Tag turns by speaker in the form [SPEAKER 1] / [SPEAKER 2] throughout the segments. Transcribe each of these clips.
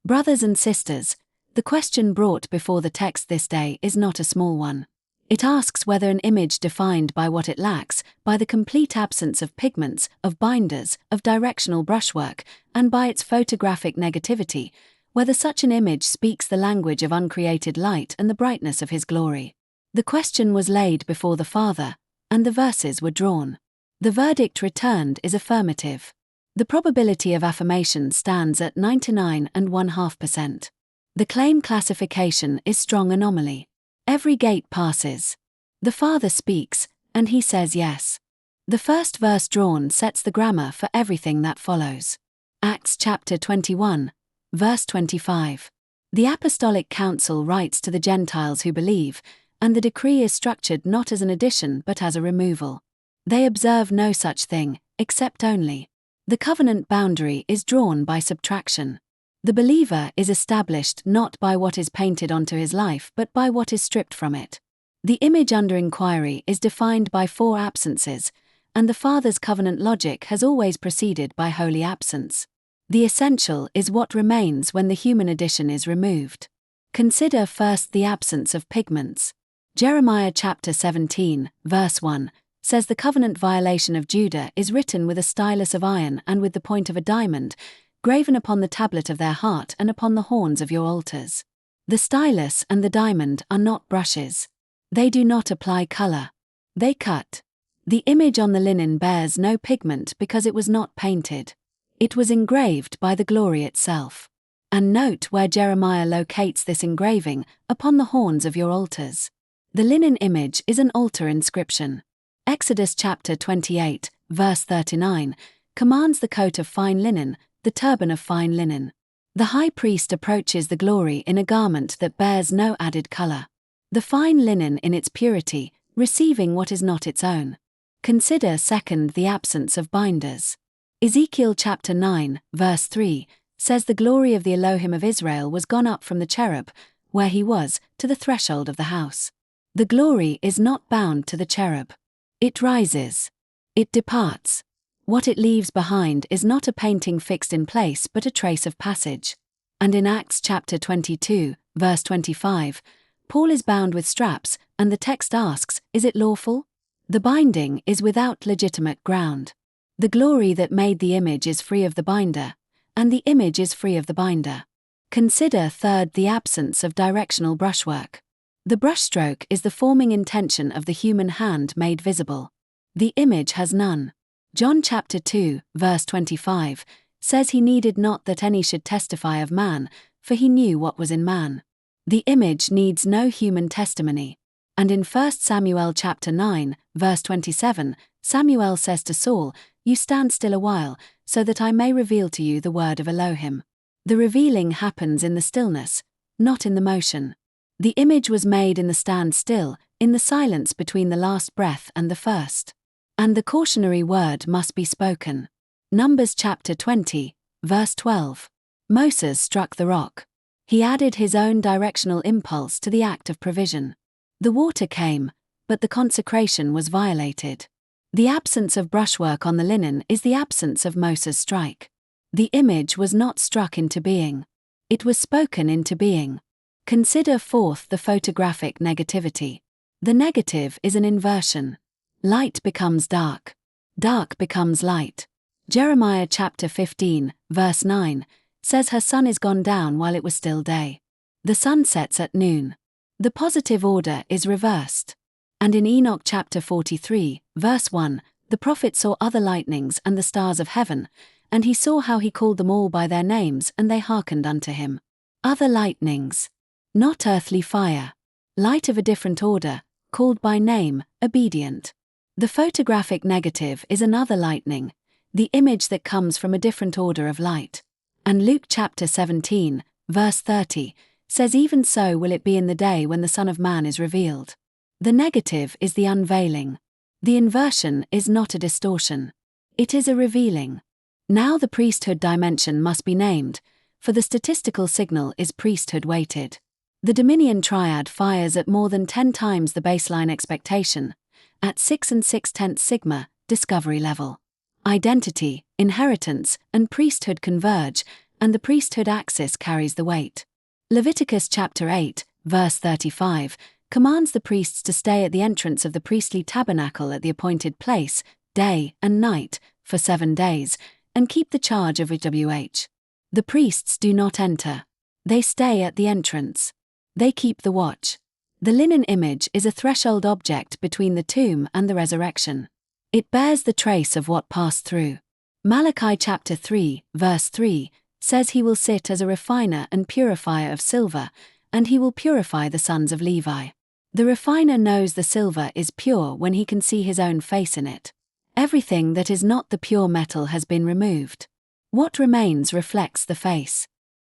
[SPEAKER 1] Brothers and sisters, the question brought before the text this day is not a small one. It asks whether an image defined by what it lacks, by the complete absence of pigments, of binders, of directional brushwork, and by its photographic negativity, whether such an image speaks the language of uncreated light and the brightness of his glory. The question was laid before the Father, and the verses were drawn. The verdict returned is affirmative. The probability of affirmation stands at 99.5%. The claim classification is strong anomaly. Every gate passes. The Father speaks, and he says yes. The first verse drawn sets the grammar for everything that follows. Acts chapter 21, verse 25. The Apostolic Council writes to the Gentiles who believe, and the decree is structured not as an addition but as a removal. They observe no such thing, except only. The covenant boundary is drawn by subtraction. The believer is established not by what is painted onto his life but by what is stripped from it. The image under inquiry is defined by 4 absences, and the Father's covenant logic has always proceeded by holy absence. The essential is what remains when the human addition is removed. Consider first the absence of pigments. Jeremiah chapter 17, verse 1, says the covenant violation of Judah is written with a stylus of iron and with the point of a diamond, graven upon the tablet of their heart and upon the horns of your altars. The stylus and the diamond are not brushes. They do not apply color. They cut. The image on the linen bears no pigment because it was not painted. It was engraved by the glory itself. And note where Jeremiah locates this engraving, upon the horns of your altars. The linen image is an altar inscription. Exodus chapter 28, verse 39, commands the coat of fine linen, the turban of fine linen. The high priest approaches the glory in a garment that bears no added color. The fine linen in its purity, receiving what is not its own. Consider second the absence of binders. Ezekiel chapter 9, verse 3, says the glory of the Elohim of Israel was gone up from the cherub, where he was, to the threshold of the house. The glory is not bound to the cherub. It rises. It departs. What it leaves behind is not a painting fixed in place but a trace of passage. And in Acts chapter 22, verse 25, Paul is bound with straps, and the text asks, is it lawful? The binding is without legitimate ground. The glory that made the image is free of the binder, and the image is free of the binder. Consider third the absence of directional brushwork. The brushstroke is the forming intention of the human hand made visible. The image has none. John chapter 2, verse 25, says he needed not that any should testify of man, for he knew what was in man. The image needs no human testimony. And in 1 Samuel chapter 9, verse 27, Samuel says to Saul, you stand still a while, so that I may reveal to you the word of Elohim. The revealing happens in the stillness, not in the motion. The image was made in the stand still, in the silence between the last breath and the first. And the cautionary word must be spoken. Numbers chapter 20, verse 12. Moses struck the rock. He added his own directional impulse to the act of provision. The water came, but the consecration was violated. The absence of brushwork on the linen is the absence of Moses' strike. The image was not struck into being. It was spoken into being. Consider fourth the photographic negativity. The negative is an inversion. Light becomes dark. Dark becomes light. Jeremiah chapter 15, verse 9, says her sun is gone down while it was still day. The sun sets at noon. The positive order is reversed. And in Enoch chapter 43, verse 1, the prophet saw other lightnings and the stars of heaven, and he saw how he called them all by their names, and they hearkened unto him. Other lightnings. Not earthly fire. Light of a different order, called by name, obedient. The photographic negative is another lightning, the image that comes from a different order of light. And Luke chapter 17, verse 30, says even so will it be in the day when the Son of Man is revealed. The negative is the unveiling. The inversion is not a distortion. It is a revealing. Now the priesthood dimension must be named, for the statistical signal is priesthood weighted. The Dominion triad fires at more than 10 times the baseline expectation, at 6 6/10 sigma, discovery level. Identity, inheritance, and priesthood converge, and the priesthood axis carries the weight. Leviticus chapter 8, verse 35, commands the priests to stay at the entrance of the priestly tabernacle at the appointed place, day and night, for 7 days, and keep the charge of WH. The priests do not enter. They stay at the entrance. They keep the watch. The linen image is a threshold object between the tomb and the resurrection. It bears the trace of what passed through. Malachi chapter 3, verse 3, says he will sit as a refiner and purifier of silver, and he will purify the sons of Levi. The refiner knows the silver is pure when he can see his own face in it. Everything that is not the pure metal has been removed. What remains reflects the face.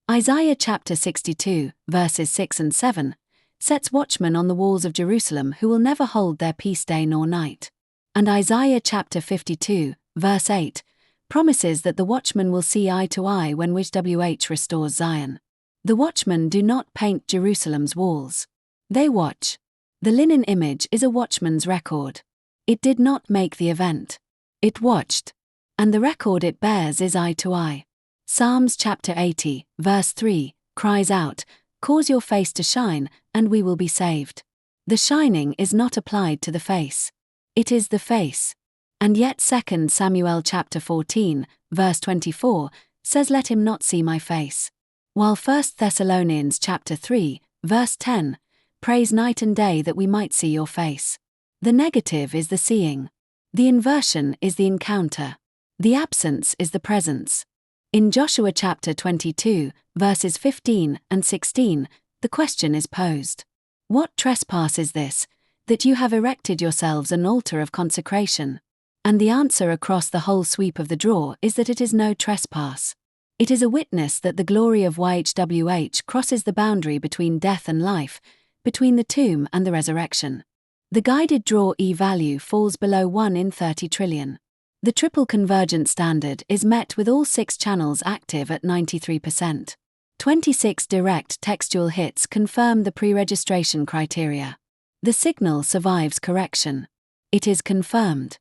[SPEAKER 1] Isaiah chapter 62, verses 6 and 7, sets watchmen on the walls of Jerusalem who will never hold their peace day nor night. And Isaiah chapter 52, verse 8, promises that the watchmen will see eye to eye when WH restores Zion. The watchmen do not paint Jerusalem's walls. They watch. The linen image is a watchman's record. It did not make the event. It watched. And the record it bears is eye to eye. Psalms chapter 80, verse 3, cries out, "Cause your face to shine, and we will be saved." The shining is not applied to the face. It is the face. And yet 2 Samuel chapter 14, verse 24, says, "Let him not see my face." While 1 Thessalonians chapter 3, verse 10, prays night and day that we might see your face. The negative is the seeing. The inversion is the encounter. The absence is the presence. In Joshua chapter 22, verses 15 and 16, the question is posed. What trespass is this, that you have erected yourselves an altar of consecration? And the answer across the whole sweep of the draw is that it is no trespass. It is a witness that the glory of YHWH crosses the boundary between death and life, between the tomb and the resurrection. The guided draw E-value falls below 1 in 30 trillion. The triple convergent standard is met with all 6 channels active at 93%. 26 direct textual hits confirm the pre-registration criteria. The signal survives correction. It is confirmed.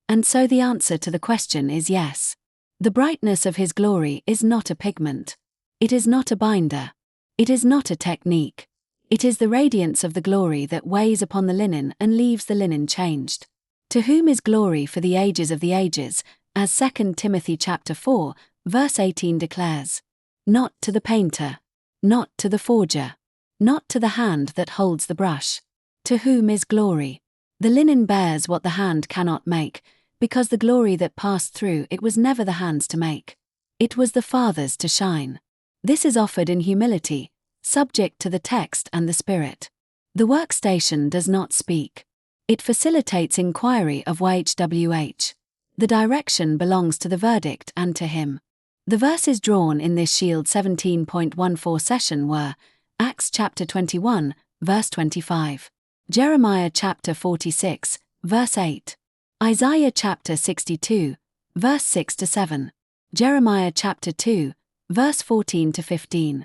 [SPEAKER 1] And so the answer to the question is yes. The brightness of his glory is not a pigment. It is not a binder. It is not a technique. It is the radiance of the glory that weighs upon the linen and leaves the linen changed. To whom is glory for the ages of the ages, as 2 Timothy chapter 4, verse 18 declares. Not to the painter. Not to the forger. Not to the hand that holds the brush. To whom is glory? The linen bears what the hand cannot make, because the glory that passed through it was never the hand's to make. It was the Father's to shine. This is offered in humility, subject to the text and the Spirit. The workstation does not speak. It facilitates inquiry of YHWH. The direction belongs to the verdict and to him. The verses drawn in this Shield 17.14 session were Acts chapter 21, verse 25. Jeremiah chapter 46, verse 8. Isaiah chapter 62, verse 6-7. Jeremiah chapter 2, verse 14-15.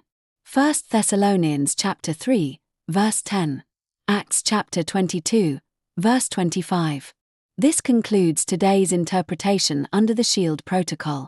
[SPEAKER 1] 1 Thessalonians chapter 3, verse 10. Acts chapter 22, verse 25. This concludes today's interpretation under the Shield protocol.